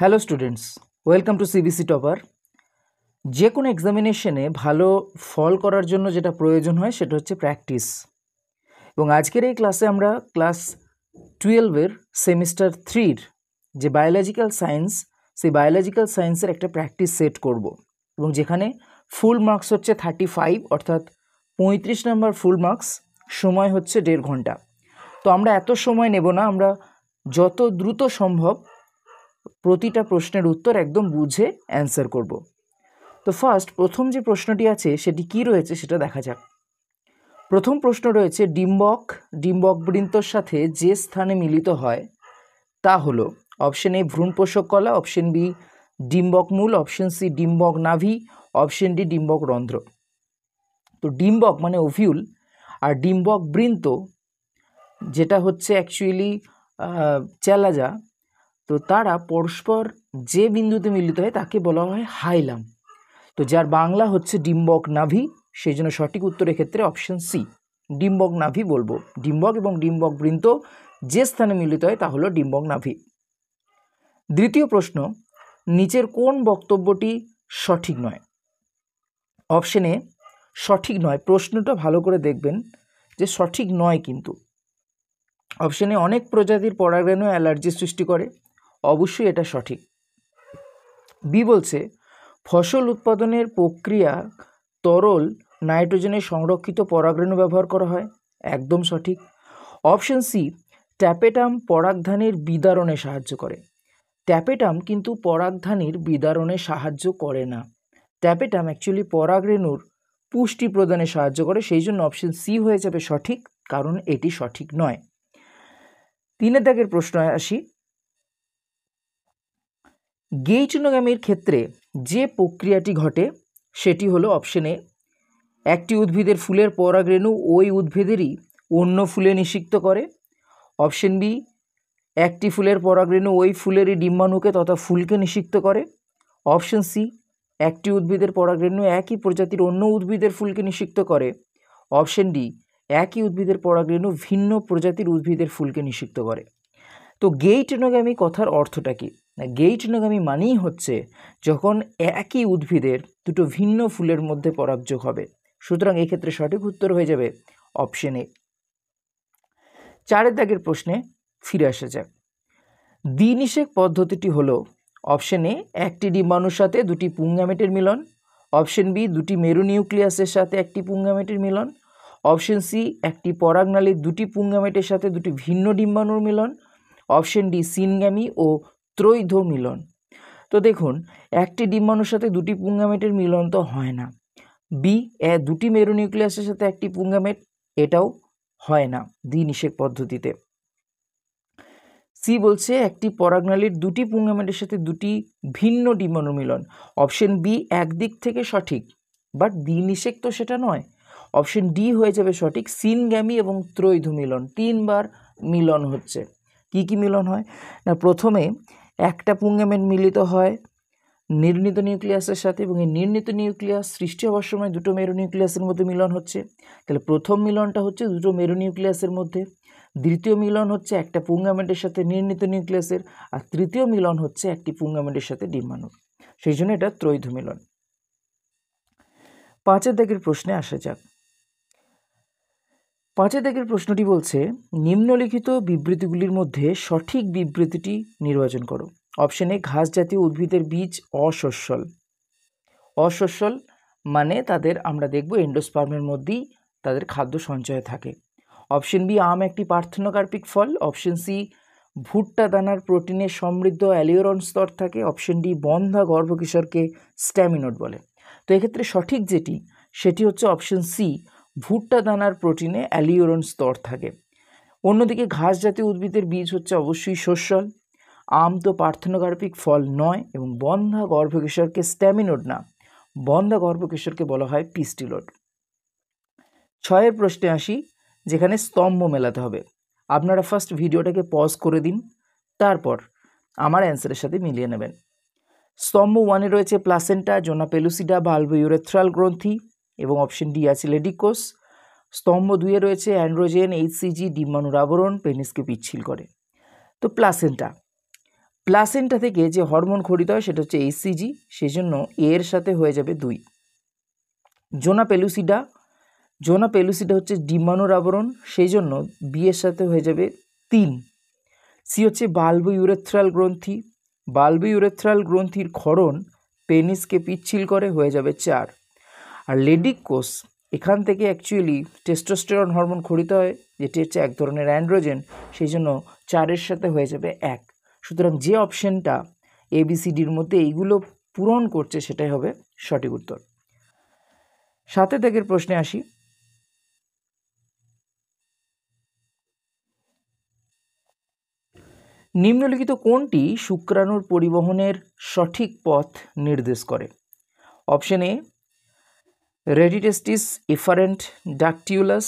Hello students, welcome to CBC topper. যে কোনো এক্সামিনেশনে ভালো ফল করার জন্য যেটা প্রয়োজন হয় সেটা হচ্ছে প্র্যাকটিস। এবং আজকের এই ক্লাসে আমরা ক্লাস 12-এর সেমিস্টার 3-র যে বায়োলজিক্যাল সায়েন্স, সেই বায়োলজিক্যাল সায়েন্সের একটা প্র্যাকটিস সেট করব। এবং যেখানে ফুল মার্কস হচ্ছে 35, অর্থাৎ 35 নম্বর ফুল মার্কস, সময় হচ্ছে 1.5 ঘন্টা। তো আমরা এত সময় নেব না, আমরা যত দ্রুত সম্ভব প্রতিটা প্রশ্নের উত্তর একদম বুঝে অ্যান্সার করব। তো প্রথম যে প্রশ্নটি আছে সেটি কি রয়েছে সেটা দেখা যাক। প্রথম প্রশ্ন রয়েছে, ডিম্বক বৃন্তর সাথে যে স্থানে মিলিত হয় তা হলো অপশন এ ভ্রূণপোষক কলা, অপশন বি ডিম্বক মূল, অপশন সি ডিম্বক নাভি, অপশন ডি ডিম্বক রন্ধ্র। তো ডিম্বক মানে ওভিউল, আর ডিম্বক বৃন্ত যেটা হচ্ছে অ্যাকচুয়ালি চেলাজা, তো তারা পরস্পর যে বিন্দুতে মিলিত হয় তাকে বলা হয় হাইলাম। তো যার বাংলা হচ্ছে ডিম্বক নাভি, সেই জন্য সঠিক উত্তরের ক্ষেত্রে অপশন সি ডিম্বক নাভি বলবো। ডিম্বক এবং ডিম্বক বৃন্ত যে স্থানে মিলিত হয় তা হলো ডিম্বক নাভি। দ্বিতীয় প্রশ্ন, নিচের কোন বক্তব্যটি সঠিক নয়? অপশন এ সঠিক নয়, প্রশ্নটা ভালো করে দেখবেন যে সঠিক নয় কিন্তু। অপশন এ অনেক প্রজাতির পরাগরেণু অ্যালার্জি সৃষ্টি করে, অবশ্যই এটা সঠিক। বি বলছে ফসল উৎপাদনের প্রক্রিয়া তরল নাইট্রোজেনে সংরক্ষিত পরাগরেণু ব্যবহার করা হয়, একদম সঠিক। অপশন সি ট্যাপেটাম পরাগধানের বিদারণে সাহায্য করে, ট্যাপেটাম কিন্তু পরাগধানের বিদারণে সাহায্য করে না। ট্যাপেটাম অ্যাকচুয়ালি পরাগরেণুর পুষ্টি প্রদানে সাহায্য করে, সেই জন্য অপশন সি হয়ে যাবে সঠিক, কারণ এটি সঠিক নয়। 3 দাগের প্রশ্নে আসি। গেইটনোগামির ক্ষেত্রে যে প্রক্রিয়াটি ঘটে সেটি হলো অপশন এ একটি উদ্ভিদের ফুলের পরাগরেণু ওই উদ্ভিদেরই অন্য ফুলে নিষিক্ত করে, অপশন বি একটি ফুলের পরাগরেণু ওই ফুলেরই ডিম্বাণুকে তথা ফুলকে নিষিক্ত করে, অপশন সি একটি উদ্ভিদের পরাগরেণু একই প্রজাতির অন্য উদ্ভিদের ফুলকে নিষিক্ত করে, অপশন ডি একই উদ্ভিদের পরাগরেণু ভিন্ন প্রজাতির উদ্ভিদের ফুলকে নিষিক্ত করে। তো গেইটনোগামি কথার অর্থটা কি? গেইটনোগামি মানেই হচ্ছে যখন একই উদ্ভিদের দুটো ভিন্ন ফুলের মধ্যে পরাগযোগ হবে। সুতরাং এক্ষেত্রে সঠিক উত্তর হয়ে যাবে অপশন এ। 4 দাগের প্রশ্নে ফিরে আসা যাক। দ্বিনিষেক পদ্ধতিটি হলো অপশন এ একটি ডিম্বাণুর সাথে দুটি পুংগামেটের মিলন, অপশন বি দুটি মেরু নিউক্লিয়াসের সাথে একটি পুংগামেটের মিলন, অপশন সি একটি পরাগনালীর দুটি পুংগামেটের সাথে দুটি ভিন্ন ডিম্বাণুর মিলন, অপশন ডি সিনগ্যামি ও ত্রৈধ মিলন। তো দেখুন, একটি ডিম্বাণুর সাথে দুটি পুংগামেটের মিলন তো হয় না। বি দুটি মেরু নিউক্লিয়াসের সাথে একটি পুংগামেট, এটাও হয় না দ্বিনিষেক পদ্ধতিতে। সি বলছে একটি পরাগনালীর দুটি পুংগামেটের সাথে দুটি ভিন্ন ডিম্বাণুর মিলন। অপশন বি একদিক থেকে সঠিক, বাট দ্বিনিষেক তো সেটা নয়। অপশন ডি হয়ে যাবে সঠিক, সিনগ্যামি এবং ত্রৈধ মিলন, 3 বার মিলন হচ্ছে। কি কি মিলন হয় না, প্রথমে একটা পুংগামেট মিলিত হয় নির্ণীত নিউক্লিয়াসের সাথে, এবং এই নির্ণীত নিউক্লিয়াস সৃষ্টি হওয়ার সময় দুটো মেরু নিউক্লিয়াসের মধ্যে মিলন হচ্ছে। তাহলে প্রথম মিলনটা হচ্ছে দুটো মেরু নিউক্লিয়াসের মধ্যে, দ্বিতীয় মিলন হচ্ছে একটা পুংগামেটের সাথে নির্ণীত নিউক্লিয়াসের, আর তৃতীয় মিলন হচ্ছে একটি পুংগামেটের সাথে ডিম্বাণুর, সেই জন্য এটা ত্রৈধ মিলন। 5 দাগের প্রশ্নে আসা যাক। 5 দাগের প্রশ্নটি বলছে নিম্নলিখিত বিবৃতিগুলির মধ্যে সঠিক বিবৃতিটি নির্বাচন করো। অপশন এ ঘাস জাতীয় উদ্ভিদের বীজ অসস্যল, অসস্যল মানে তাদের আমরা দেখব এন্ডোস্পার্মের মধ্যেই তাদের খাদ্য সঞ্চয় থাকে। অপশন বি আম একটি পার্থেনোকার্পিক ফল, অপশন সি ভুট্টা দানার প্রোটিনে সমৃদ্ধ অ্যালিওরন স্তর থাকে, অপশন ডি বন্ধা গর্ভকিশোরকে স্ট্যামিনোড বলে। তো এক্ষেত্রে সঠিক যেটি সেটি হচ্ছে অপশন সি, ভুট্টা দানার প্রোটিনে অ্যালিওরন স্তর থাকে। অন্যদিকে ঘাস জাতীয় উদ্ভিদের বীজ হচ্ছে অবশ্যই শস্যল, আম তো পার্থেনোকার্পিক ফল নয়, এবং বন্ধা গর্ভকিশোরকে স্ট্যামিনোড না, বন্ধা গর্ভকিশোরকে বলা হয় পিস্টিলোড। 6 প্রশ্নে আসি, যেখানে স্তম্ভ মেলাতে হবে। আপনারা ফার্স্ট ভিডিওটাকে পজ করে দিন, তারপর আমার অ্যান্সারের সাথে মিলিয়ে নেবেন। স্তম্ভ 1-এ রয়েছে প্লাসেন্টা, জোনা পেলুসিডা বা আলভোইউরেথ্রাল গ্রন্থি, এবং অপশন ডি আছে লেডিকোষ। স্তম্ভ 2-এ রয়েছে অ্যান্ড্রোজেন, এইচসিজি, ডিম্বাণুর আবরণ, পেনিসকে পিচ্ছিল করে। তো প্লাসেন্টা, প্লাসেন্টা থেকে যে হরমোন খরিত হয় সেটা হচ্ছে এইচসিজি, সেই জন্য এর সাথে হয়ে যাবে 2। জোনা পেলুসিডা হচ্ছে ডিম্বাণুর আবরণ, সেই জন্য বি এর সাথে হয়ে যাবে 3। সি হচ্ছে বাল্বো ইউরেথ্রাল গ্রন্থির ক্ষরণ পেনিসকে পিচ্ছিল করে, হয়ে যাবে 4। আর লেডিক কোষ, এখান থেকে অ্যাকচুয়ালি টেস্টোস্টেরন হরমোন খরিত হয়, যেটি হচ্ছে এক ধরনের অ্যান্ড্রোজেন, সেই জন্য 4-এর সাথে হয়ে যাবে 1। সুতরাং যে অপশনটা ABCDর মধ্যে এইগুলো পূরণ করছে সেটাই হবে সঠিক উত্তর। 7 দাগের প্রশ্নে আসি। নিম্নলিখিত কোনটি শুক্রাণুর পরিবহনের সঠিক পথ নির্দেশ করে? অপশন এ রেডিটেস্টিস এফারেন্ট ডাকটিউলাস,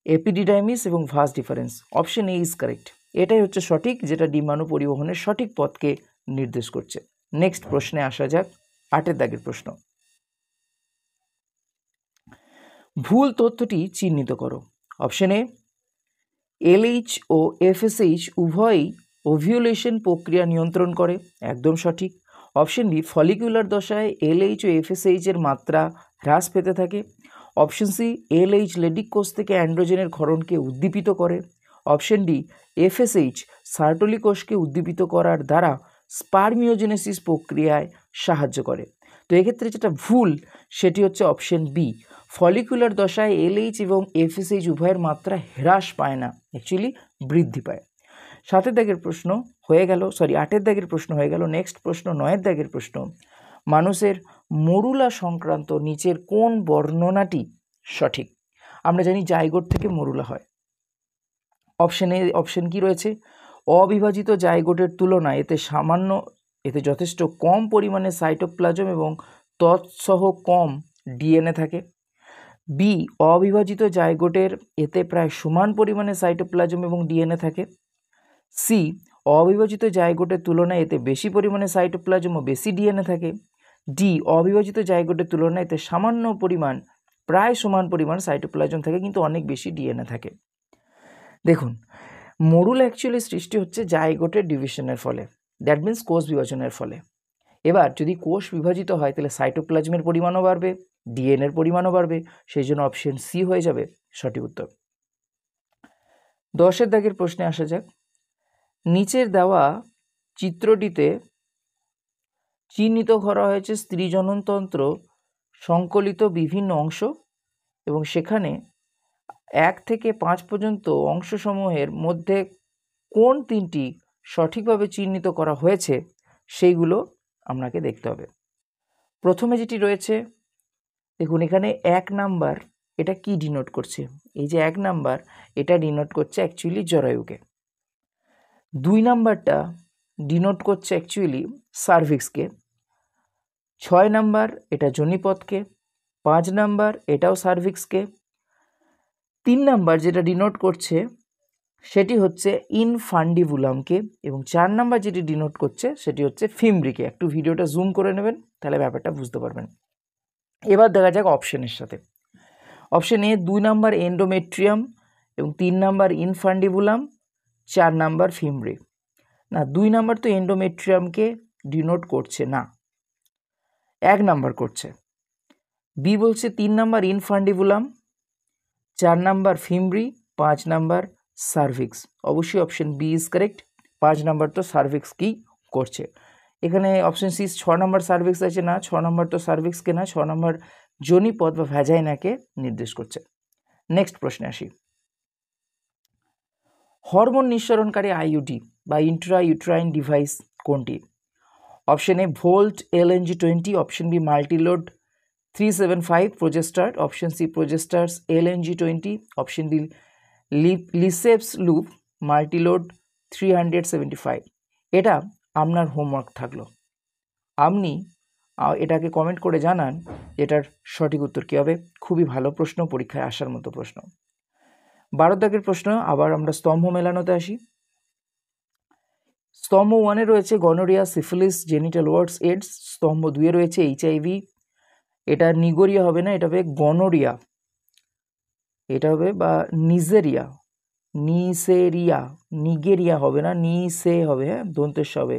এপিডিডাইমিস এবং vas deferens. Option A is correct. এটাই হচ্ছে সঠিক, যেটা ডিম্বাণু পরিবহনের সঠিক পথকে নির্দেশ করছে। নেক্সট প্রশ্নে আসা যাক, 8 দাগের প্রশ্ন। ভুল তথ্যটি চিহ্নিত করো। অপশন এ LH ও FSH উভয়ই ওভিউলেশন প্রক্রিয়া নিয়ন্ত্রণ করে, একদম সঠিক। অপশন বি ফলিকুলার দশায় LH ও FSH এর মাত্রা হ্রাস পেতে থাকে। অপশন সি LH লেডিক কোষ থেকে অ্যান্ড্রোজেনের ক্ষরণকে উদ্দীপিত করে। অপশন ডি FSH সার্টোলি কোষকে উদ্দীপিত করার দ্বারা স্পারমিওজেনেসিস প্রক্রিয়ায় সাহায্য করে। তো এক্ষেত্রে যেটা ভুল সেটি হচ্ছে অপশন বি, ফলিকুলার দশায় LH এবং FSH উভয়ের মাত্রা হ্রাস পায় না, অ্যাকচুয়ালি বৃদ্ধি পায়। 7 দাগের প্রশ্ন হয়ে গেল, 8 দাগের প্রশ্ন হয়ে গেল। নেক্সট প্রশ্ন 9 দাগের প্রশ্ন। মানুষের মরুলা সংক্রান্ত নিচের কোন বর্ণনাটি সঠিক? আমরা জানি জাইগোট থেকে মরুলা হয়। অপশন কি রয়েছে? অবিভাজিত জাইগোটের তুলনায় এতে যথেষ্ট কম পরিমাণে সাইটোপ্লাজম এবং তৎসহ কম ডিএনএ থাকে। বি অবিভাজিত জাইগোটের এতে প্রায় সমান পরিমাণে সাইটোপ্লাজম এবং ডিএনএ থাকে। সি অবিভাজিত জাইগোটের তুলনায় এতে বেশি পরিমাণে সাইটোপ্লাজম ও বেশি ডিএনএ থাকে। ডি অবিভাজিত জাইগোটের তুলনায় এতে প্রায় সমান পরিমাণ সাইটোপ্লাজম থাকে কিন্তু অনেক বেশি ডিএনএ থাকে। দেখুন, মরুল অ্যাকচুয়ালি সৃষ্টি হচ্ছে জাইগোটের ডিভিশনের ফলে, দ্যাট মিন্স কোষ বিভাজনের ফলে। এবার যদি কোষ বিভাজিত হয় তাহলে সাইটোপ্লাজমের পরিমাণও বাড়বে, ডিএনএর পরিমাণও বাড়বে, সেই জন্য অপশন সি হয়ে যাবে সঠিক উত্তর। 10 দাগের প্রশ্নে আসা যাক। নিচের দেওয়া চিত্রটিতে চিহ্নিত করা হয়েছে স্ত্রী জননতন্ত্র সংকলিত বিভিন্ন অংশ এবং সেখানে 1 থেকে 5 পর্যন্ত অংশসমূহের মধ্যে কোন 3টি সঠিকভাবে চিহ্নিত করা হয়েছে সেইগুলো আপনাকে দেখতে হবে। প্রথমে যেটি রয়েছে, দেখুন এখানে 1 নাম্বার, এটা কি ডিনোট করছে? এই যে 1 নাম্বার, এটা ডিনোট করছে অ্যাকচুয়ালি জরায়ুকে। 2 নাম্বারটা ডিনোট করছে অ্যাকচুয়ালি সার্ভিক্সকে। 6 নাম্বার এটা যোনিপথকে। 5 নাম্বার এটাও সার্ভিক্সকে। 3 নাম্বার যেটা ডিনোট করছে সেটি হচ্ছে ইনফান্ডিবুলামকে এবং 4 নাম্বার যেটি ডিনোট করছে সেটি হচ্ছে ফিমব্রিকে। একটু ভিডিওটা জুম করে নেবেন, তাহলে ব্যাপারটা বুঝতে পারবেন। এবার দেখা যাক অপশনের সাথে। অপশন এ 2 নাম্বার এন্ডোমেট্রিয়াম এবং 3 নাম্বার ইনফান্ডিবুলাম, 4 নাম্বার ফিমব্রি। না, 2 নাম্বার তো এন্ডোমেট্রিয়ামকে ডিনোট করছে না, 1 নাম্বার করছে। বি বলছে 3 number infundibulum, 4 number fimbriae, 5 number cervix. অবশ্যই option B is correct. 5 number তো সার্ভিক্স কি করছে। এখানে অপশন সি 6 নাম্বার সার্ভিক্স আছে না, 6 নাম্বার তো সার্ভিক্সকে না, 6 নাম্বার যোনিপথ বা ভ্যাজাইনাকে নির্দেশ করছে। নেক্সট প্রশ্নে আসি। হরমোন নিঃসরণকারী আইইউডি বা ইন্ট্রা ইউট্রাইন ডিভাইস কোনটি? Option A volt LNG20, option B multiload 375 progestasert, option C progestasert LNG20, option D Lippes loop multiload 375। এটা আপনার হোমওয়ার্ক থাকলো, আপনি এটাকে কমেন্ট করে জানান এটার সঠিক উত্তর কী হবে। খুবই ভালো প্রশ্ন, পরীক্ষায় আসার মতো প্রশ্ন। 12 দাগের প্রশ্ন, আবার আমরা স্তম্ভ মেলানোতে আসি। স্তম্ভ 1-এ রয়েছে গনোরিয়া, সিফিলিস, জেনিটাল ওয়ার্ডস, এইডস। স্তম্ভ 2-এ রয়েছে HIV। এটা নিগোরিয়া হবে না, এটা হবে গনোরিয়া, এটা হবে বা নিজেরিয়া, নিসেরিয়া, নিগেরিয়া হবে না, নিসে হবে, হ্যাঁ দন্তেস হবে,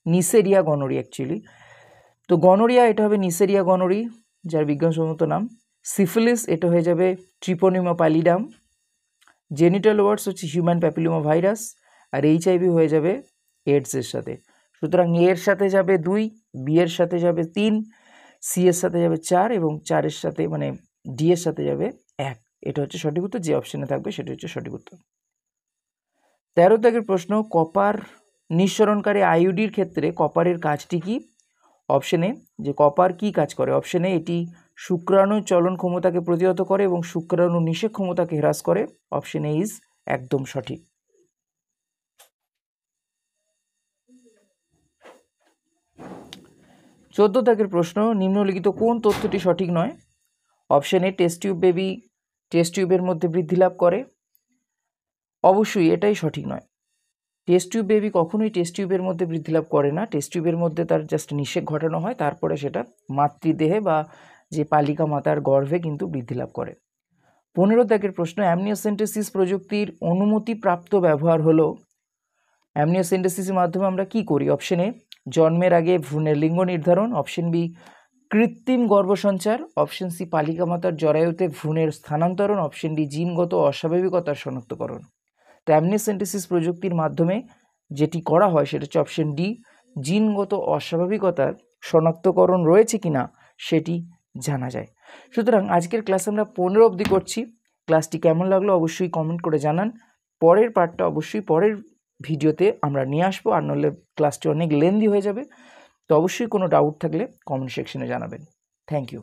নিসেরিয়া গনোরি অ্যাকচুয়ালি। তো গনোরিয়া এটা হবে নিসেরিয়া গনোরি, যার বিজ্ঞানসম্মত নাম। সিফিলিস এটা হয়ে যাবে ট্রিপোনিমা প্যালিডাম। জেনিটাল ওয়ার্ডস হচ্ছে হিউম্যান প্যাপিলোমা ভাইরাস, আর এইচআইভি হয়ে যাবে এডসের সাথে। সুতরাং এর সাথে যাবে 2, বি এর সাথে যাবে 3, সি এর সাথে যাবে 4 এবং 4-এর সাথে মানে ডি এর সাথে যাবে 1। এটা হচ্ছে সঠিক উত্তর, যে অপশনে থাকবে সেটা হচ্ছে সঠিক উত্তর। 13 দাগের প্রশ্ন, কপার নিঃসরণকারী আইওডির ক্ষেত্রে কপারের কাজটি কি? অপশনে যে কপার কি কাজ করে, অপশনে এটি শুক্রাণু চলন ক্ষমতাকে প্রতিহত করে এবং শুক্রাণু নিষেক ক্ষমতাকে হ্রাস করে। অপশন এ ইজ একদম সঠিক। 14 দাগের প্রশ্ন, নিম্নলিখিত কোন তথ্যটি সঠিক নয়? Option A test tube baby test টিউবের মধ্যে বৃদ্ধি লাভ করে। অবশ্যই এটাই সঠিক নয়। টেস্ট টিউব বেবি কখনোই টেস্ট টিউবের মধ্যে বৃদ্ধি লাভ করে না। টেস্ট টিউবের মধ্যে তার জাস্ট নিষেক ঘটানো হয়, তারপরে সেটা মাতৃদেহে বা যে পালিকা মাতার গর্ভে কিন্তু বৃদ্ধি লাভ করে। 15 দাগের প্রশ্ন, অ্যামনিওসেন্টেসিস প্রযুক্তির অনুমতিপ্রাপ্ত ব্যবহার হলো। অ্যামনিওসেন্টেসিসের মাধ্যমে আমরা কি করি? অপশন এ জন্মের আগে ভ্রূণের লিঙ্গ নির্ধারণ, অপশন বি কৃত্রিম গর্ভসঞ্চার, অপশন সি পালিকা মাতার জরায়ুতে ভ্রূণের স্থানান্তরণ, অপশন ডি জিনগত অস্বাভাবিকতার শনাক্তকরণ। তো অ্যামনিওসেন্টেসিস প্রযুক্তির মাধ্যমে যেটি করা হয় সেটা হচ্ছে অপশন ডি, জিনগত অস্বাভাবিকতার শনাক্তকরণ রয়েছে কিনা সেটি জানা যায়। সুতরাং আজকের ক্লাস আমরা 15 অবধি করছি। ক্লাসটি কেমন লাগলো অবশ্যই কমেন্ট করে জানান। পরের পার্টটা অবশ্যই পরের ভিডিওতে আমরা নিয়ে আসবো, আর নইলে ক্লাসটি অনেক লেন্দি হয়ে যাবে। তো অবশ্যই কোনো ডাউট থাকলে কমেন্ট সেকশনে জানাবেন। Thank you.